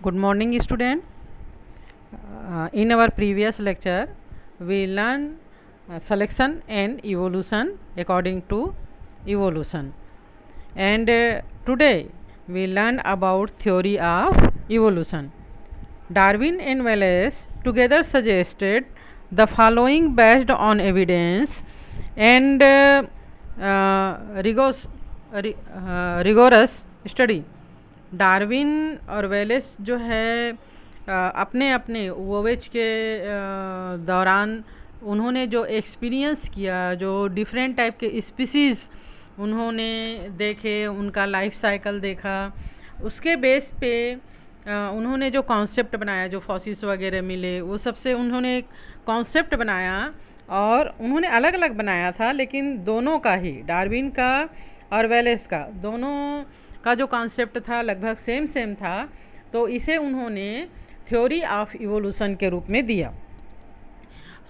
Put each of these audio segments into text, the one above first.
Good morning, student. In our previous lecture, we learned selection and evolution according to evolution. And today we learn about theory of evolution. Darwin and Wallace together suggested the following based on evidence and rigorous study. Darwin और Wallace जो है अपने अपने वोवेज के दौरान उन्होंने जो experience किया, जो डिफरेंट टाइप के स्पीसीज़ उन्होंने देखे, उनका लाइफ साइकिल देखा, उसके बेस पे उन्होंने जो कॉन्सेप्ट बनाया, जो फॉसिल्स वगैरह मिले, वो सबसे उन्होंने एक कॉन्सेप्ट बनाया और उन्होंने अलग अलग बनाया था, लेकिन दोनों का ही, डार्विन का और वेलेस का, दोनों का जो कॉन्सेप्ट था लगभग सेम था। तो इसे उन्होंने थ्योरी ऑफ इवोल्यूशन के रूप में दिया।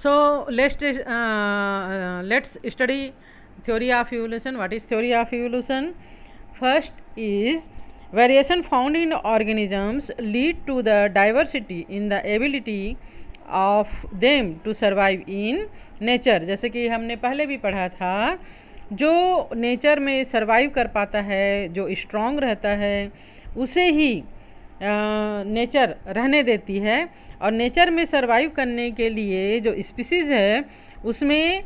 So let's study theory of evolution. What is theory of evolution? First is variation found in organisms lead to the diversity in the ability of them to survive in nature. जैसे कि हमने पहले भी पढ़ा था, जो नेचर में survive कर पाता है, जो स्ट्रॉन्ग रहता है, उसे ही नेचर रहने देती है। और नेचर में सर्वाइव करने के लिए जो स्पीसीज़ है उसमें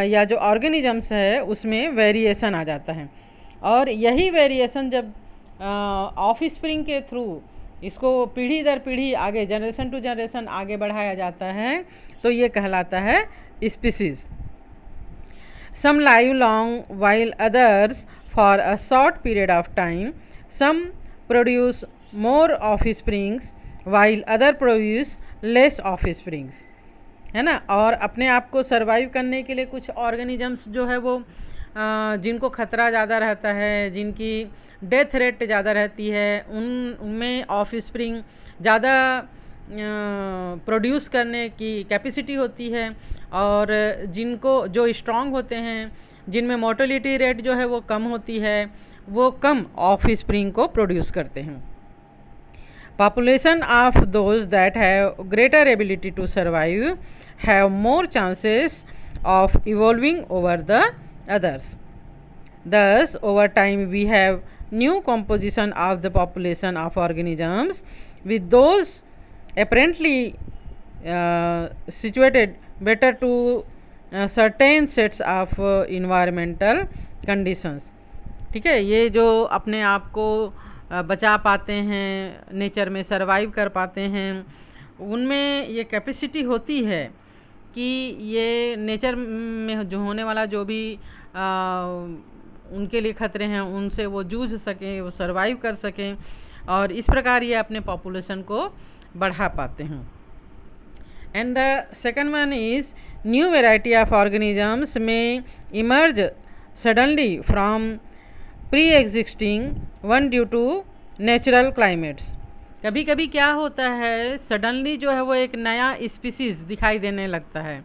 या जो ऑर्गेनिजम्स है उसमें वेरिएशन आ जाता है। और यही वेरिएशन जब ऑफ स्प्रिंग के थ्रू इसको पीढ़ी दर पीढ़ी आगे, जनरेशन टू जनरेशन आगे बढ़ाया जाता है, तो ये कहलाता है species. Some live long while others for a short period of time. Some produce more offsprings while other produce less offsprings. है ना. और अपने आप को सर्वाइव करने के लिए कुछ ऑर्गेनिजम्स जो है वो जिनको खतरा ज़्यादा रहता है, जिनकी डेथ रेट ज़्यादा रहती है, उनमें ऑफस्प्रिंग ज़्यादा प्रोड्यूस करने की कैपेसिटी होती है। और जिनको जो स्ट्रॉन्ग होते हैं, जिनमें मोर्टेलिटी रेट जो है वो कम होती है, वो कम ऑफ स्प्रिंग को प्रोड्यूस करते हैं. Population of those that have greater ability to survive have more chances of evolving over the others. Thus, over time we have new composition of the population of organisms with those apparently situated better to certain sets of environmental conditions. ठीक है. ये जो अपने आप को बचा पाते हैं, नेचर में सर्वाइव कर पाते हैं, उनमें ये कैपेसिटी होती है कि ये नेचर में जो होने वाला जो भी उनके लिए खतरे हैं उनसे वो जूझ सकें, वो सर्वाइव कर सकें, और इस प्रकार ये अपने पॉपुलेशन को बढ़ा पाते हैं. And the second one is new variety of organisms may emerge suddenly from pre-existing one due to natural climates. कभी कभी क्या होता है, सडनली जो है वो एक नया स्पीसीज़ दिखाई देने लगता है.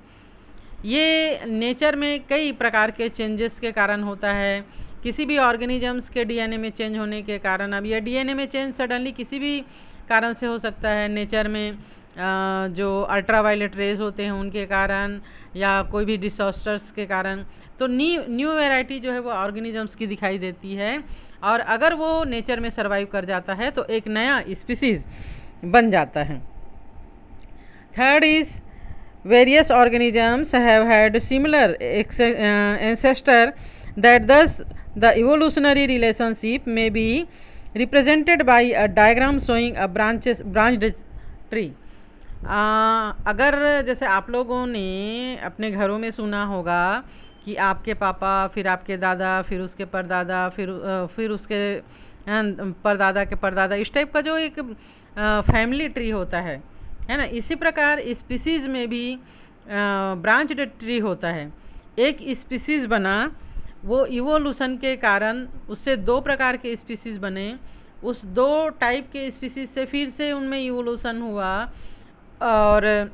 ये नेचर में कई प्रकार के चेंजेस के कारण होता है. किसी भी ऑर्गेनिजम्स के डीएनए में चेंज होने के कारण, अब यह डीएनए में चेंज सडनली किसी भी कारण से हो सकता है. नेचर में जो अल्ट्रावायलेट रेज होते हैं उनके कारण, या कोई भी डिसास्टर्स के कारण, तो न्यू वैरायटी जो है वो ऑर्गेनिजम्स की दिखाई देती है. और अगर वो नेचर में सर्वाइव कर जाता है तो एक नया स्पीसीज़ बन जाता है. Third is various organisms have had similar ancestor that thus the evolutionary relationship may be represented by a diagram showing a branched tree. अगर जैसे आप लोगों ने अपने घरों में सुना होगा कि आपके पापा, फिर आपके दादा, फिर उसके परदादा, फिर उसके परदादा के परदादा, इस टाइप का जो एक फैमिली ट्री होता है ना. इसी प्रकार स्पीसीज़ में भी ब्रांच्ड ट्री होता है. एक स्पीसीज़ बना, वो इवोल्यूशन के कारण उससे दो प्रकार के स्पीसीज़ बने, उस दो टाइप के स्पीसीज़ से फिर से उनमें इवोल्यूशन हुआ, और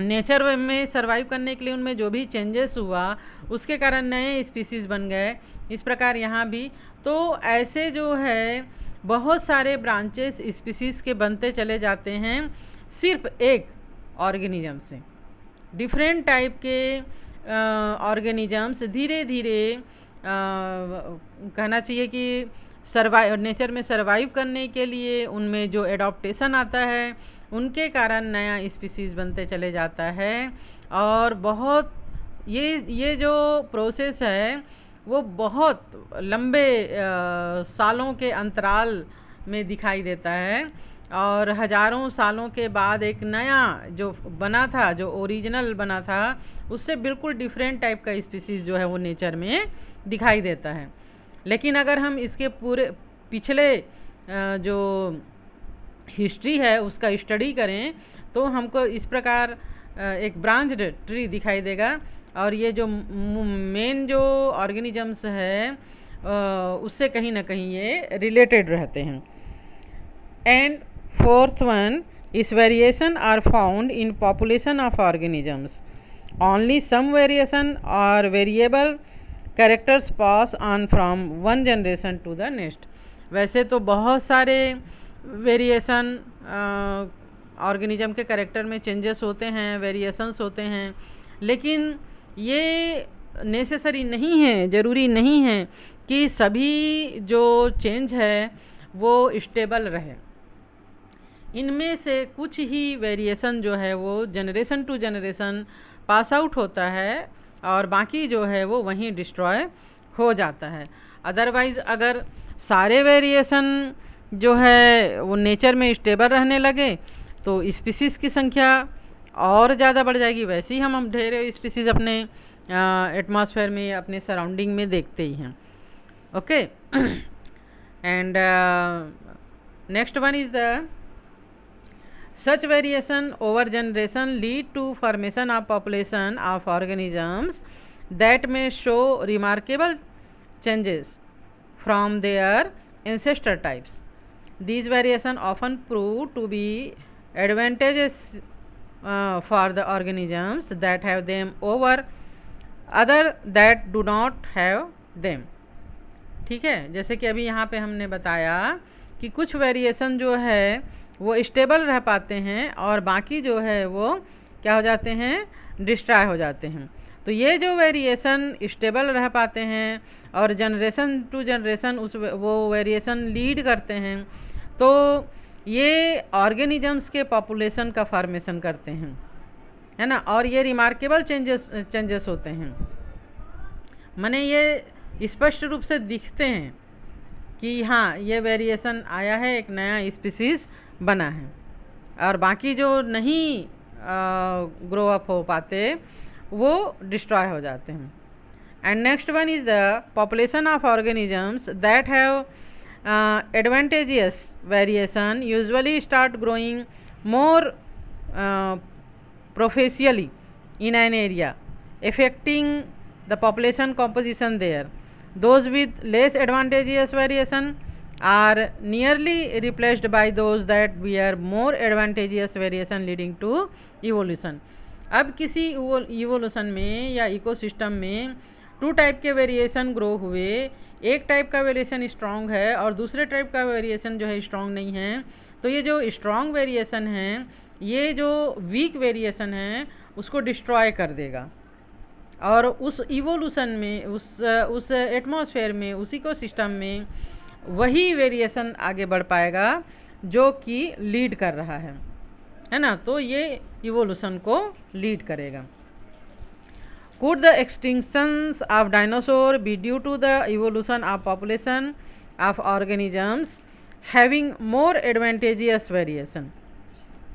नेचर में सर्वाइव करने के लिए उनमें जो भी चेंजेस हुआ उसके कारण नए स्पीसीज़ बन गए. इस प्रकार यहाँ भी तो ऐसे जो है बहुत सारे ब्रांचेस स्पीसीज़ के बनते चले जाते हैं सिर्फ एक ऑर्गेनिज्म से। डिफरेंट टाइप के ऑर्गेनिजम्स धीरे धीरे कहना चाहिए कि नेचर में सर्वाइव करने के लिए उनमें जो एडॉप्टेशन आता है उनके कारण नया स्पीसीज़ बनते चले जाता है। और बहुत ये जो प्रोसेस है वो बहुत लंबे सालों के अंतराल में दिखाई देता है और हजारों सालों के बाद एक नया जो बना था, जो ओरिजिनल बना था, उससे बिल्कुल डिफरेंट टाइप का स्पीसीज़ जो है वो नेचर में दिखाई देता है। लेकिन अगर हम इसके पूरे पिछले जो हिस्ट्री है उसका स्टडी करें तो हमको इस प्रकार एक ब्रांच्ड ट्री दिखाई देगा। और ये जो मेन जो ऑर्गेनिजम्स है उससे कहीं ना कहीं ये रिलेटेड रहते हैं। And fourth one is variation are found in population of organisms. Only some variation और variable characters pass on from one generation to the next. वैसे तो बहुत सारे वेरिएशन ऑर्गेनिज्म के कैरेक्टर में चेंजेस होते हैं, वेरिएशंस होते हैं, लेकिन ये नेसेसरी नहीं है, ज़रूरी नहीं है कि सभी जो चेंज है वो स्टेबल रहे। इनमें से कुछ ही वेरिएशन जो है वो generation to generation pass out होता है और बाकी जो है वो वहीं डिस्ट्रॉय हो जाता है। अदरवाइज़ अगर सारे वेरिएशन जो है वो नेचर में स्टेबल रहने लगे तो स्पीसीज़ की संख्या और ज़्यादा बढ़ जाएगी। वैसे ही हम ढेर स्पीसीज़ अपने एटमॉस्फेयर में, अपने सराउंडिंग में देखते ही हैं। Okay, and next one is the such variation over generation lead to formation of population of organisms that may show remarkable changes from their ancestor types. These variations often prove to be advantageous for the organisms that have them over other that do not have them. ठीक है, जैसे कि अभी यहाँ पे हमने बताया कि कुछ वेरिएशन जो है वो स्टेबल रह पाते हैं और बाकी जो है वो क्या हो जाते हैं, डिस्ट्रॉय हो जाते हैं। तो ये जो वेरिएशन स्टेबल रह पाते हैं और जनरेशन टू जनरेशन वो वेरिएशन लीड करते हैं, तो ये ऑर्गेनिजम्स के पॉपुलेशन का फॉर्मेशन करते हैं, है ना। और ये रिमार्केबल चेंजेस होते हैं, माने ये स्पष्ट रूप से दिखते हैं कि हाँ ये वेरिएशन आया है, एक नया स्पीसीज़ बना है, और बाकी जो नहीं ग्रो अप हो पाते वो डिस्ट्रॉय हो जाते हैं। And next one is the population of organisms that have advantageous variation usually start growing more prolifically in an area affecting the population composition there. Those with less advantageous variation are nearly replaced by those that bear more advantageous variation leading to evolution. अब किसी evolution में या ecosystem में to type के variation grow हुए, एक type का variation strong है और दूसरे टाइप का वेरिएशन जो है स्ट्रॉन्ग नहीं है, तो ये जो स्ट्रॉन्ग वेरिएशन है ये जो वीक वेरिएशन है उसको डिस्ट्रॉय कर देगा और उस इवोल्यूशन में, उस एटमॉस्फेयर में, उस इकोसिस्टम में वही वेरिएशन आगे बढ़ पाएगा जो कि लीड कर रहा है ना। तो ये इवोल्यूशन को लीड करेगा। Could the extinctions of dinosaur be due to the evolution of population of organisms having more advantageous variation?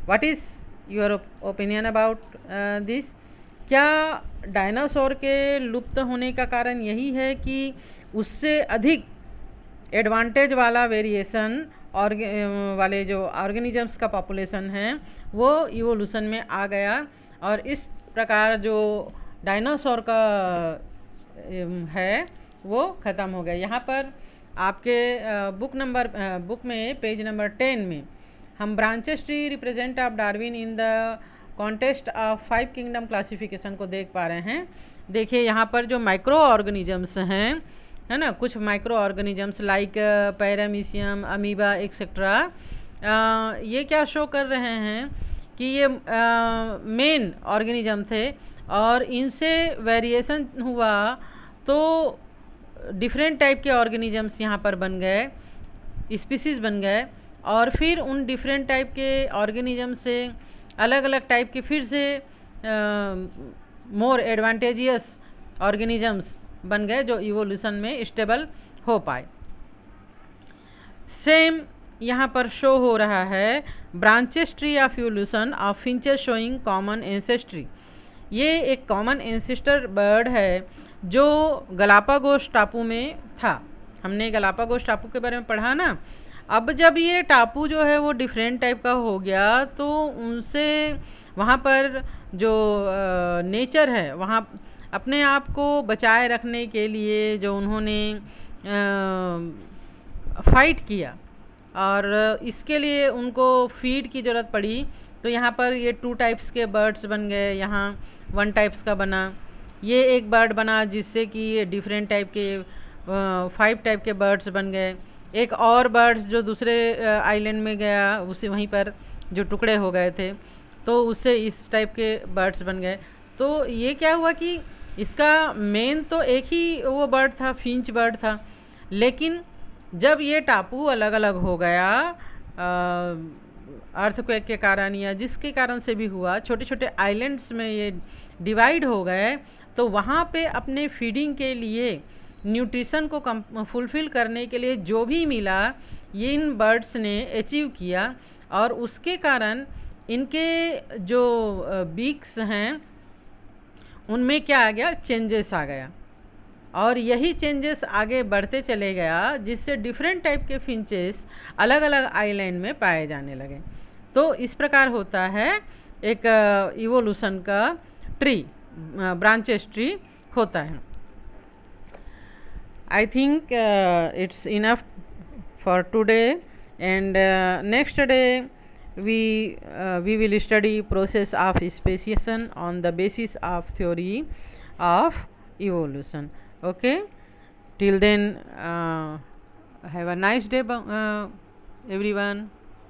What is your opinion about this? क्या डायनासोर के लुप्त होने का कारण यही है कि उससे अधिक एडवांटेज वाला वेरिएशन वाले जो ऑर्गेनिजम्स का पॉपुलेशन है वो इवोल्यूशन में आ गया और इस प्रकार जो डायनासोर का है वो ख़त्म हो गया। यहाँ पर आपके बुक में पेज नंबर 10 में हम branches tree represent of Darwin in the contest of 5 kingdom classification को देख पा रहे हैं। देखिए यहाँ पर जो माइक्रो ऑर्गेनिजम्स हैं है ना, कुछ micro organisms like paramecium, amoeba etcetera, ये क्या शो कर रहे हैं कि ये मेन ऑर्गेनिज्म थे और इनसे वेरिएशन हुआ तो डिफरेंट टाइप के ऑर्गेनिजम्स यहाँ पर बन गए, स्पीसीज बन गए, और फिर उन डिफरेंट टाइप के ऑर्गेनिज्म से अलग अलग टाइप के फिर से मोर एडवांटेजियस ऑर्गेनिजम्स बन गए जो इवोल्यूशन में स्टेबल हो पाए। सेम यहाँ पर शो हो रहा है branches tree of evolution of finches showing common ancestry. ये एक कॉमन एंसेस्टर बर्ड है जो गलापागोस टापू में था। हमने गलापागोस टापू के बारे में पढ़ा ना। अब जब ये टापू जो है वो डिफरेंट टाइप का हो गया तो उनसे वहाँ पर जो नेचर है वहाँ अपने आप को बचाए रखने के लिए जो उन्होंने फाइट किया और इसके लिए उनको फीड की ज़रूरत पड़ी। तो यहाँ पर ये 2 टाइप्स के बर्ड्स बन गए, यहाँ 1 टाइप्स का बना, ये एक बर्ड बना जिससे कि ये डिफरेंट टाइप के 5 टाइप के बर्ड्स बन गए। एक और बर्ड्स जो दूसरे आइलैंड में गया उसे वहीं पर जो टुकड़े हो गए थे तो उससे इस टाइप के बर्ड्स बन गए। तो ये क्या हुआ कि इसका मेन तो एक ही वो बर्ड था, फिंच बर्ड था, लेकिन जब ये टापू अलग अलग हो गया अर्थक्वेक के कारण या जिसके कारण से भी हुआ, छोटे छोटे आइलैंड्स में ये डिवाइड हो गए, तो वहाँ पे अपने फीडिंग के लिए न्यूट्रिशन को फुलफ़िल करने के लिए जो भी मिला ये इन बर्ड्स ने अचीव किया और उसके कारण इनके जो बीक्स हैं उनमें क्या आ गया, चेंजेस आ गया और यही चेंजेस आगे बढ़ते चले गया जिससे डिफरेंट टाइप के फिंचेस अलग अलग आइलैंड में पाए जाने लगे। तो इस प्रकार होता है एक इवोल्यूशन का ट्री, ब्रांचेस ट्री होता है। I think it's enough for today, and next day we will study process of speciation on the basis of theory of evolution. Okay, till then have a nice day everyone.